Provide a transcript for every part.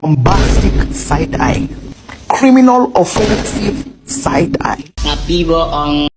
bombastic side eye, criminal offensive side eye. Tapi bohong.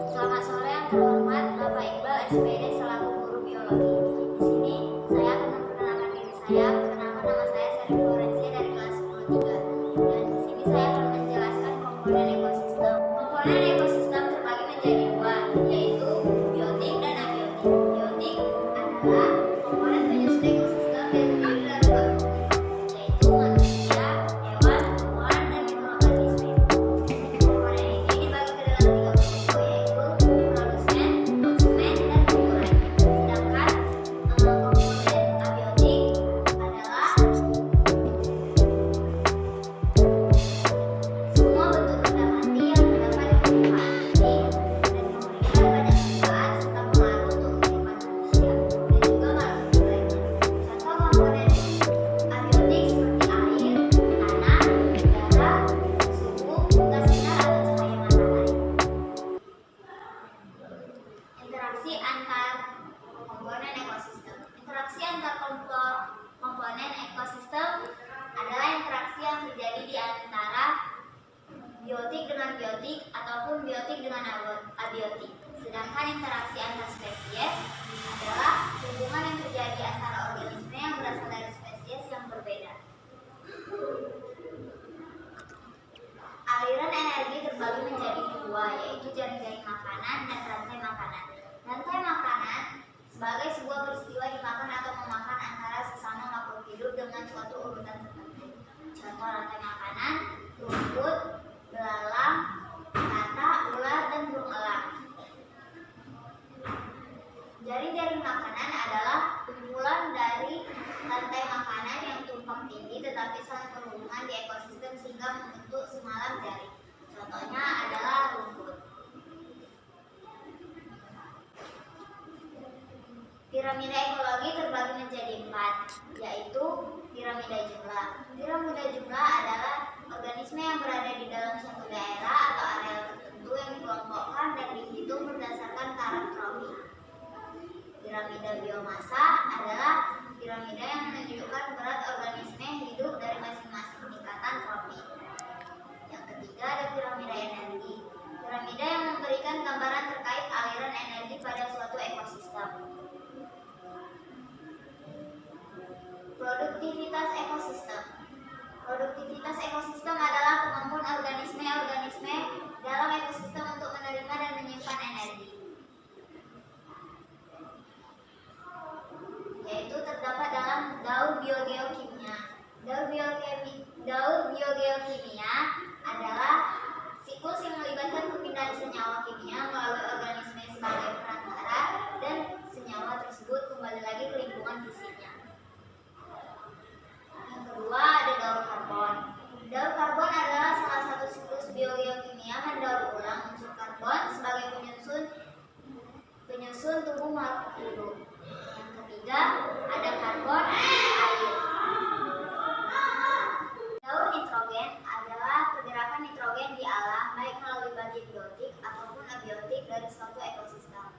Selamat sore yang terhormat Bapak Iqbal SPD selaku guru biologi. Di sini saya akan memperkenalkan diri saya. Perkenalkan, nama saya Seri Florencia dari kelas 10-3. Dan di sini saya akan menjelaskan komponen ekosistem. Komponen ekosistem terbagi menjadi dua, yaitu biotik dan abiotik. Biotik adalah komponen penyusun ekosistem yang terdiri dari dua grup, yaitu manusia, hewan, tumbuhan, dan mikroorganisme. Komponen ini dibagi ke dalam tiga kelompok, yaitu produsen, konsumen, dan pengurang. Sedangkan komponen abiotik adalah semua bentuk benda mati yang terdapat di permukaan bumi dan memberikan banyak manfaat serta pengaruh untuk kehidupan manusia dan juga makhluk lainnya. Contoh komponen abiotik seperti air, tanah, udara, suhu, gas sinar atau cahaya matahari. Interaksi antar komponen ekosistem. Interaksi antar komponen ekosistem adalah interaksi yang terjadi di antara biotik dengan biotik ataupun biotik dengan abiotik. Sedangkan interaksi antar spesies adalah hubungan yang terjadi antara organisme yang berasal dari spesies yang berbeda. Aliran energi terbagi menjadi dua, yaitu jaring-jaring makanan dan rantai makanan. Rantai makanan sebagai sebuah peristiwa dimakan atau memakan antara sesama makhluk hidup dengan suatu urutan tertentu. Contoh rantai makanan: rumput, belalang, kata, ular, dan burung elang. Jaring-jaring makanan adalah kumpulan dari rantai makanan yang tumpang tindih tetapi saling berhubungan di ekosistem sehingga membentuk semalam jaring. Contohnya adalah rumput. Piramida ekologi terbagi menjadi 4, yaitu piramida jumlah. Piramida jumlah adalah organisme yang berada di dalam suatu daerah atau area tertentu yang dikelompokkan dan dihitung berdasarkan taraf trofi. Piramida biomasa adalah piramida yang menunjukkan berat organisme hidup dari masing-masing tingkatan trofi. Yang ketiga ada piramida energi. Piramida yang memberikan gambaran terkait aliran energi pada suatu ekosistem. Produktivitas ekosistem. Produktivitas ekosistem adalah kemampuan organisme dalam ekosistem untuk menerima dan menyimpan energi, yaitu terdapat dalam daur biogeokimia. Daur biogeokimia adalah siklus yang melibatkan perpindahan senyawa kimia melalui organisme sebagai perantara dan senyawa tersebut kembali lagi ke lingkungan fisiknya. Yang kedua ada daur karbon. Daur karbon adalah salah satu siklus biogeokimia mendaur ulang unsur karbon sebagai penyusun tubuh makhluk hidup. Yang ketiga ada karbon air. Daur nitrogen adalah pergerakan nitrogen di alam baik melalui bagian biotik ataupun abiotik dari suatu ekosistem.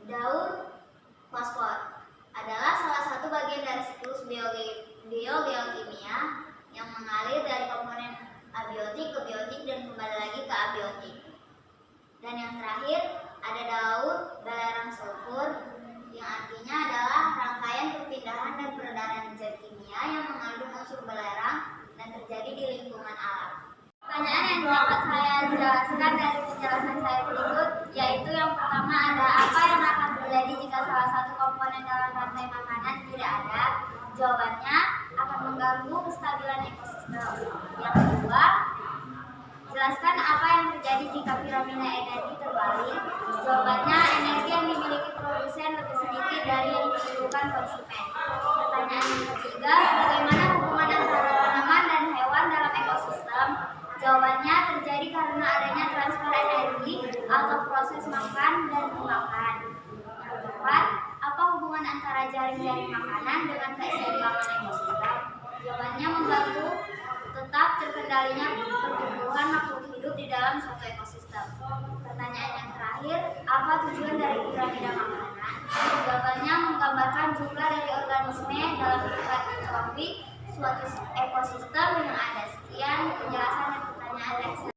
Daur fosfor adalah salah satu bagian dari siklus biogeokimia yang mengalir dari komponen abiotik ke biotik dan kembali lagi ke abiotik. Dan yang terakhir ada daur belerang sulfur, yang artinya adalah rangkaian perpindahan dan peredaran zat kimia yang mengandung unsur belerang dan terjadi di lingkungan alam. Pertanyaan yang dapat saya jelaskan dari penjelasan saya berikut, yaitu yang pertama ada apa yang akan terjadi terjadi jika salah satu komponen dalam rantai makanan tidak ada? Jawabannya akan mengganggu kestabilan ekosistem. Yang kedua, jelaskan apa yang terjadi jika piramida energi terbalik. Jawabannya, energi yang dimiliki produsen lebih sedikit dari yang diperlukan konsumen. Pertanyaan yang ketiga, bagaimana hubungan antara tanaman dan hewan dalam ekosistem? Jawabannya, terjadi karena adanya transfer energi atau proses makan dan memakan. Yang keempat, apa hubungan antara jaring-jaring makanan dengan keseimbangan ekosistem? Jawabannya, mengganggu tetap terkendalinya pertumbuhan makhluk hidup di dalam suatu ekosistem. Pertanyaan yang terakhir, apa tujuan dari piramida makanan? Jawabannya, menggambarkan jumlah dari organisme dalam tingkat trofik suatu ekosistem yang ada. Sekian penjelasan dan pertanyaan dari saya.